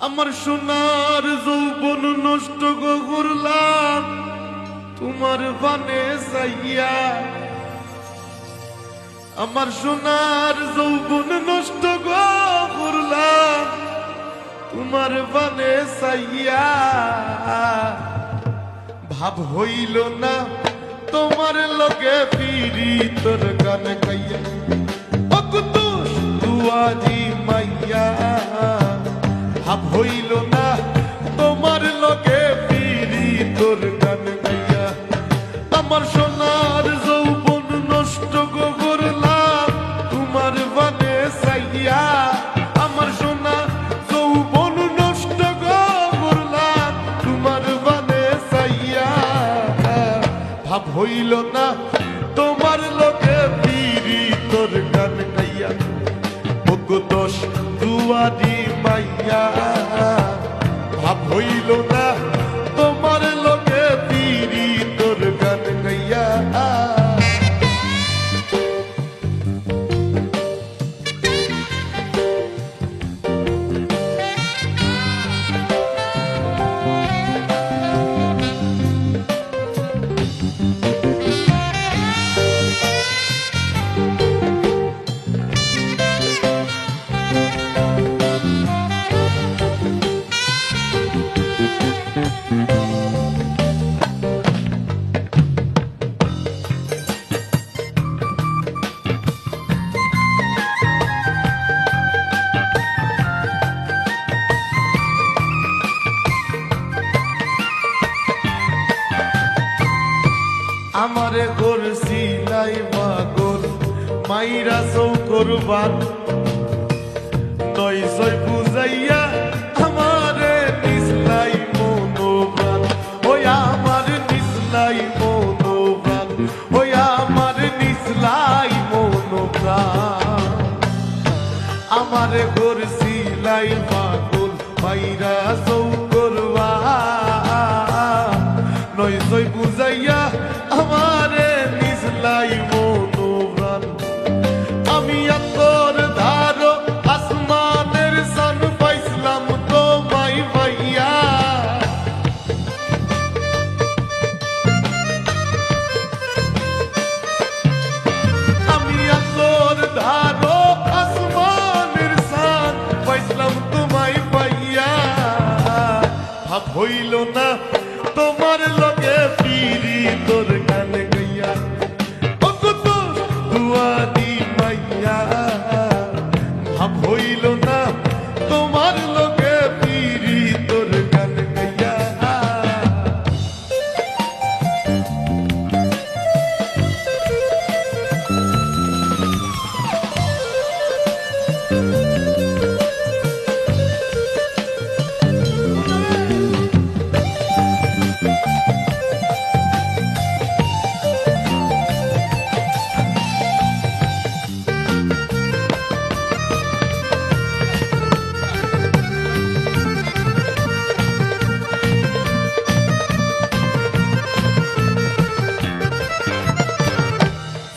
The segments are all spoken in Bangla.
আমার সোনার যৌবন নষ্ট করলাম তোমার বানে যাইয়া, আমার সোনার যৌবন নষ্ট করলাম তোমার বানে যাইয়া। ভাব হইল না তোমার লগে ফিরি তোর গান গাইয়া, অকুতুষ দুয়াজি মাইয়া। ভাব হইল না তোমার লগে ফিরি তোর গান গাইয়া, আমার সোনার যৌবন নষ্ট করলাম তোমার বানে যাইয়া। আমার সোনা যৌবন নষ্ট করলাম তোমার বানে যাইয়া। ভাব হইল না তোমার লগে ফিরি তোর গান গাইয়া, দোষ দুয়ারি মাইয়া। ভাব হইল না তোমার লগে ফিরি তোর গান গাইয়া। আমারে করছি নাই মাগর মাইরা চৌকরবান, নয় ছয় বুঝাইয়া আমারে নিসলাই মনোবান। ওই আমার নিসলাই মনোবান, ওই আমার নিসলাই মনোবান। আমারে করছি নাই মাগর মাইরা চৌকরবান, নয় ছয় বুঝাইয়া আমারে নিসলাই মনোবান। আমি আতর ধারো আসমানের সান পাইছিলাম তোমায় ভাইয়া। আমি আতর ধারো আসমানের সান পাইছিলাম তোমায় ভাইয়া। ভাব হইল না তোমার লগে ফিরি তোর গান গাইয়া, দুয়ারি মাইয়া। ভাব হইল না তোমার লোকে পিরি তোর গান গাইয়া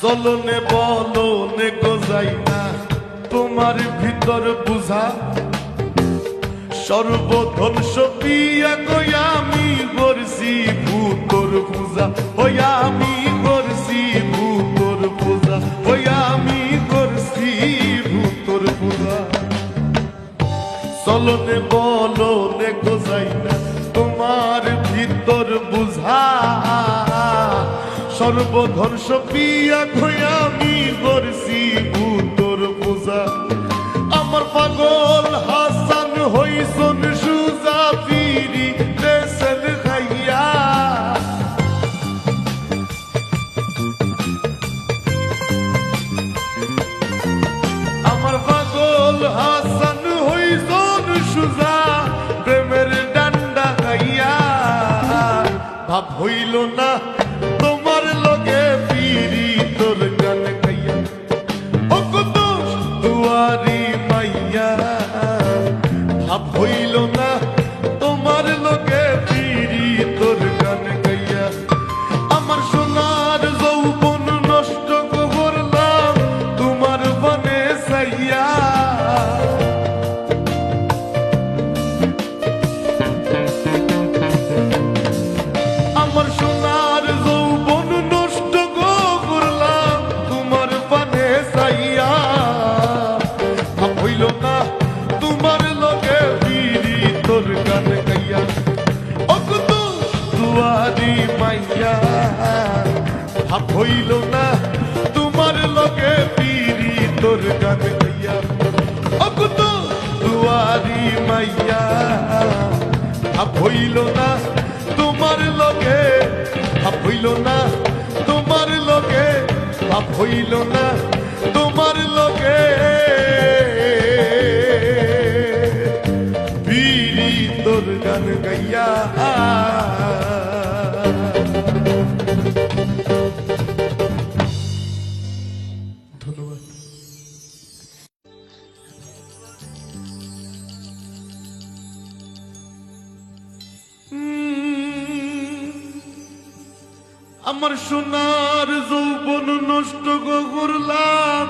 চলনে বলনে গোজাই না তোমার ভিতর বুঝা সর্বধ্বংস পিয়া কই আমি করছি ভূতর পূজা ওই আমি করছি ভূতর পূজা ওই আমি করছি ভূতর পূজা চলনে বলনে গোজাই না তোমার ভিতর বুঝা সর্বধ্বংস পিয়া কই আমি করছি ভূতর পূজা আমার পাগল হাসান হইছন সুজা পিরি দেশের খাইয়া আমার পাগল হাসান হইছন সুজা প্রেমের ডান্ডা খাইয়া ভাব হইল না তোমার লগে পিরি তোর গান গাইয়া ও কত দুয়ারি মাইয়া ভাব হইল না তোমার লগে পিরি তোর গান গাইয়া আমার সোনার যৌবন নষ্ট করলাম তোমার বনে সাইয়া আমার সোনার যৌবন নষ্ট করলাম তোমার পানে চাইয়া ভাব হইল না তোমার লগে বিড়ি তোর গান গাইয়া অকুত দুয়ারি মাইয়া ভাব হইল না তোমার লগে বিড়ি তোর গান গাইয়া অকুত দুয়ারি মাইয়া ভাব হইল না তোমার লগে ভাব হইল না তোমার লগে ভাব হইল না তোমার লগে বিড়ি তোর গান গাইয়া ধন্যবাদ। আমার সোনার যৌবন নষ্ট করলাম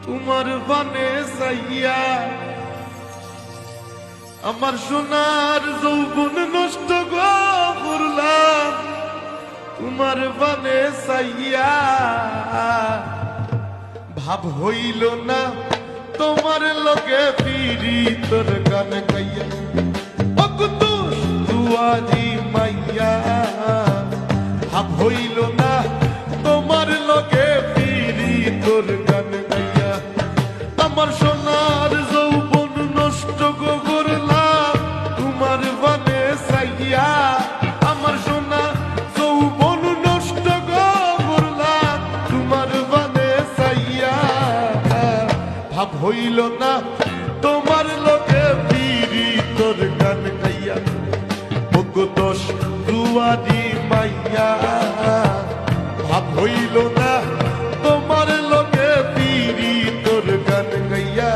তোমার বানে চাইয়া আমার সোনার যৌবন নষ্ট করলাম তোমার বানে চাইয়া ভাব হইল না তোমার লগে পিরি তোর গান গাইয়া অকুত দুয়ারি মাইয়া ভাব হইল না তোমার লগে পিরি তোর গান গাইয়া আমার সোনার যৌবন নষ্ট করলাম তোমার বানে চাইয়া আমার সোনা যৌবন নষ্ট করলাম তোমার বানে চাইয়া ভাব হইল না তোমার লগে পিরি তোর গান গাইয়া দোষ দুয়ারি মাইয়া ভাব হইল না তোমার লগে পিরি তোর গান গাইয়া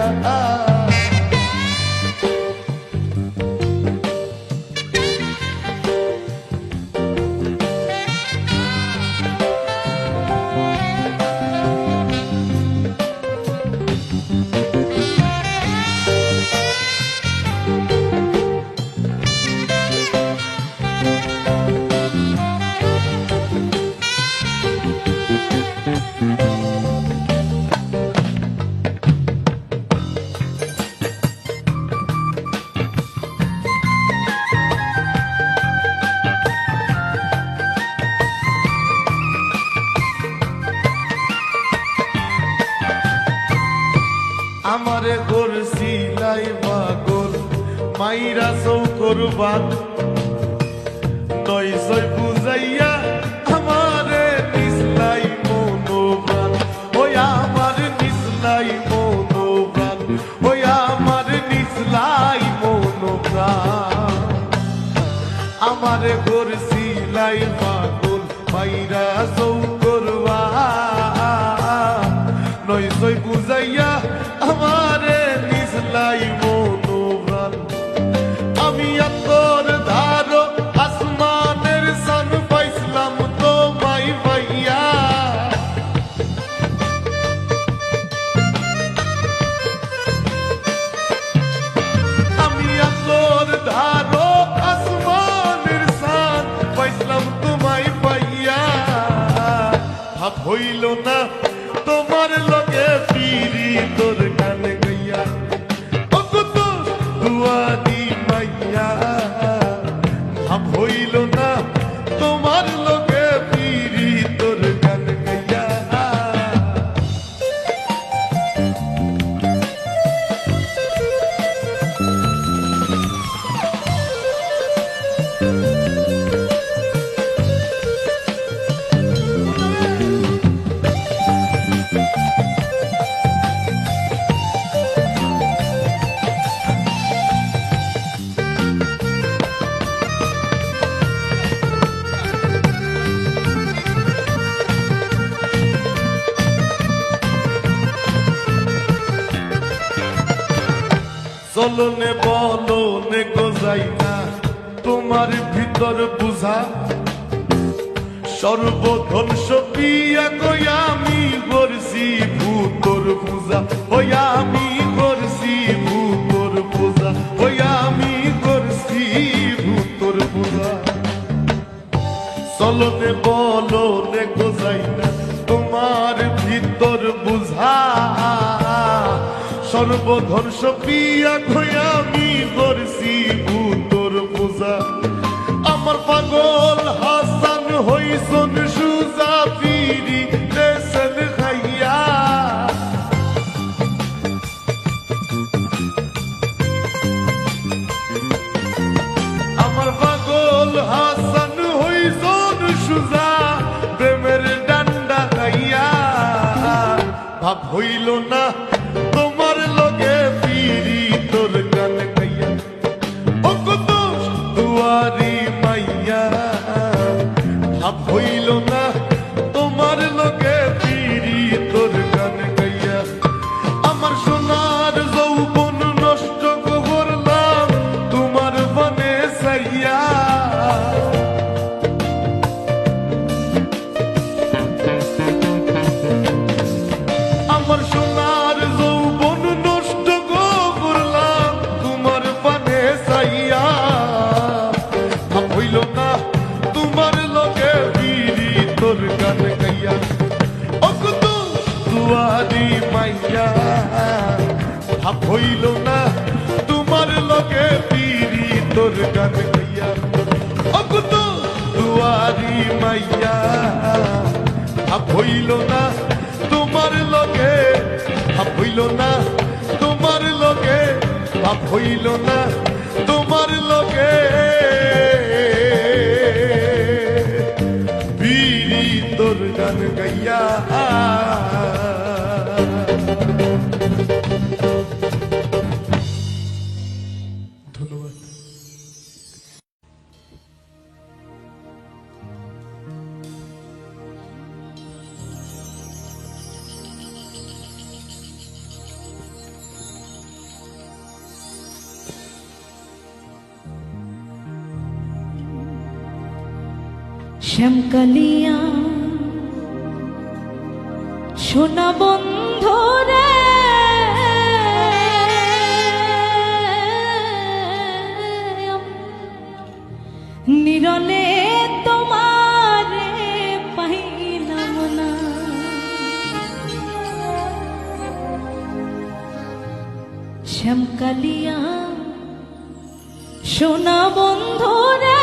আমারে করছিলাই পাগল মাইরা চৌকর বাদ নয় ছয় বুঝাইয়া আমারে নিসলাই মনোপ্রাণ ওই আমার নিসলাই মনোপ্রাণ ওই আমার নিসলাই মনোপ্রাণ আমারে করছিলাই পাগল মাইরা চৌকর বাদ নয় ছয় বুঝাইয়া আমারে নিসলাই মনোপ্রাণ আমি তোর ধারো আসমানের সান পাইছিলাম তো মাই ভাইয়া আমি তোর ধারো আসমানের সান পাইছিলাম তোমায় পাইয়া ভাব হইল না তোমার লগে পিরি তোর গান গাইয়া ও কত দুয়ারি মাইয়া ভাব হইল না তোমার লগে পিরি তোর গান গাইয়া চলনে বলনে গোজাই না তোমার ভিতর বুঝা সর্বধ্বংস পিয়া কই আমি করছি ভূতর পূজা ওই আমি করছি ভূতর পূজা ওই আমি করছি ভূতর পূজা চলনে বলনে গোজাই না তোমার ভিতর বুঝা সর্বধ্বংস পিয়া কই আমি করছি ভূতর পূজা আমার পাগল হাসান হইছন সুজা পিরি দেশন খাইয়া আমার পাগল হাসান হইছন সুজা প্রেমের ডান্ডা খাইয়া ভাব হইল না তোমার লগে পিরি তোর গান গাইয়া ও কত দুয়ারি মাইয়া ভাব হইল না তোমার লগে পিরি তোর গান গাইয়া আমার সোনার যৌবন নষ্ট করলাম তোমার বনে সাইয়া আমার সোনার যৌবন নষ্ট করলাম তোমার পানে চাইয়া ভাব হইল না তোমার লগে বিড়ি তোর গান গাইয়া ও কত দুয়ারি মাইয়া ভাব হইল না তোমার লগে বিড়ি তোর গান গাইয়া ও কত দুয়ারি মাইয়া ভাব হইল না তোমার লগে ভাব হইল না তোমার লগে ভাব হইল না তোমার লগে বিড়ি তোর গান গাইয়া ধন্যবাদ। শ্যামকালিয়া সোনা বন্ধু রে নিরলে তোমারে পাইলাম না শ্যামকালিয়া সোনা বন্ধু রে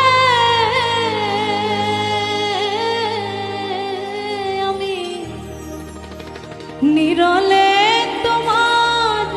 নিরলে তোমার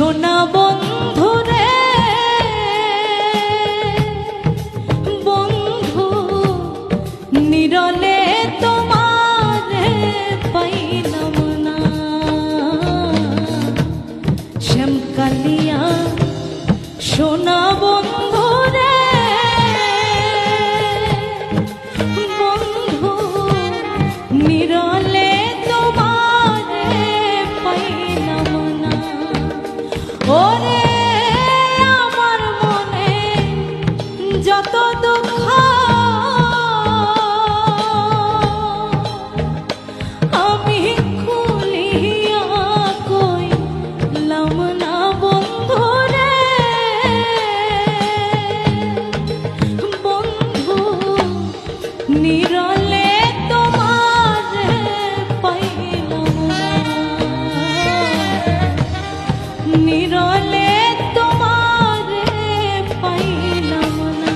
সোনা বন্ধু রে বন্ধু নিরলে তোমারে পাইলাম না শ্যামকালিয়া সোনা বন্ধু রে বন্ধু নিরলে তোমারে পাইলাম না ওরে আমার মনে যত দুঃখ আমি খুলিয়া কইলাম না বন্ধু রে বন্ধু নিরলে তোমারে পাইলাম না নিরলে তোমারে পাইলাম না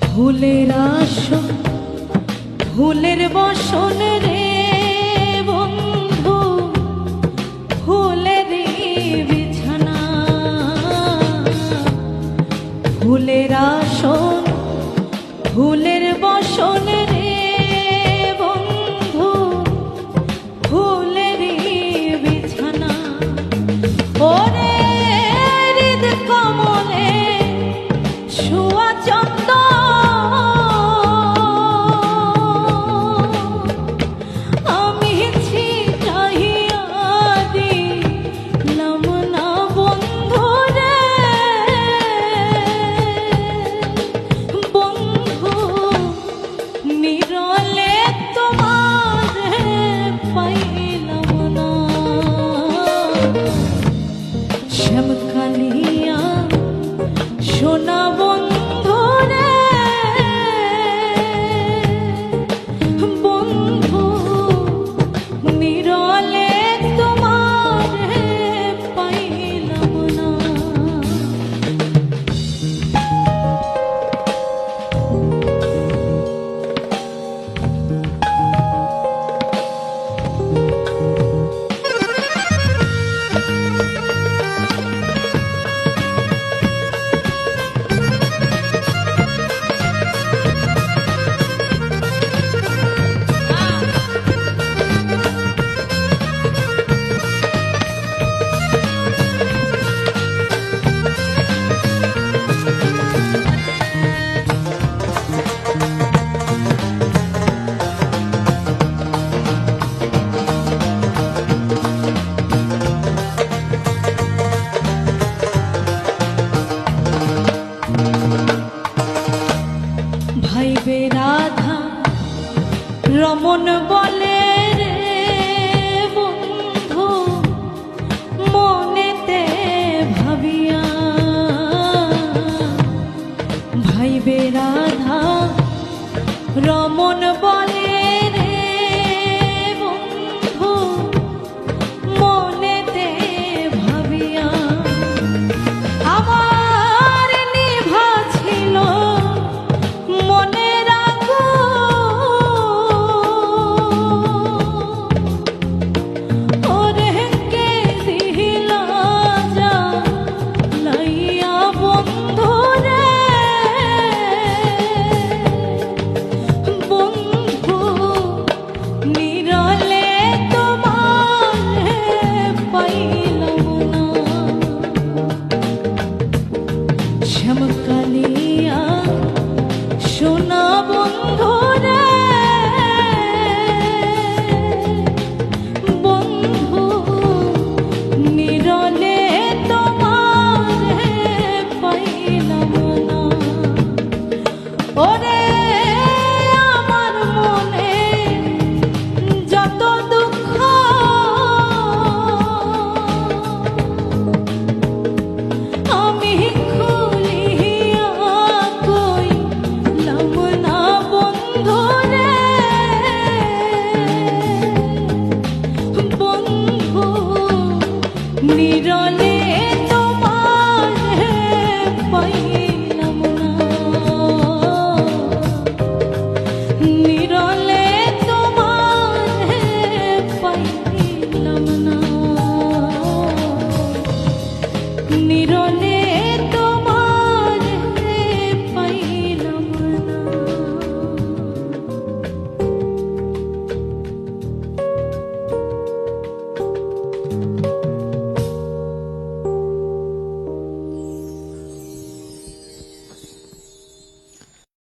ফুলের আসন ফুলের বসন রে বন্ধু ফুলের বিছানা ফুলের আসন ফুলের বসন রে বন্ধু ফুলের বিছানা ওরে হৃদ কমলে শুয়া চন্দ আমি ছিটাইয়া দিলাম না বন্ধু রে বন্ধু নিরলে তোমারে পাইলাম না শ্যামকালিয়া সোনা বন্ধু রে বন্ধু নিরলে তোমারে পাইলাম না ভাইবে রাধা রমন বলে রে বন্ধু মনেতে ভাবিয়া ভাইবে রাধা রমন বলে রে বন্ধু মনেতে ভাবিয়া আমার নিভা ছিল মনে রাখো নিরলে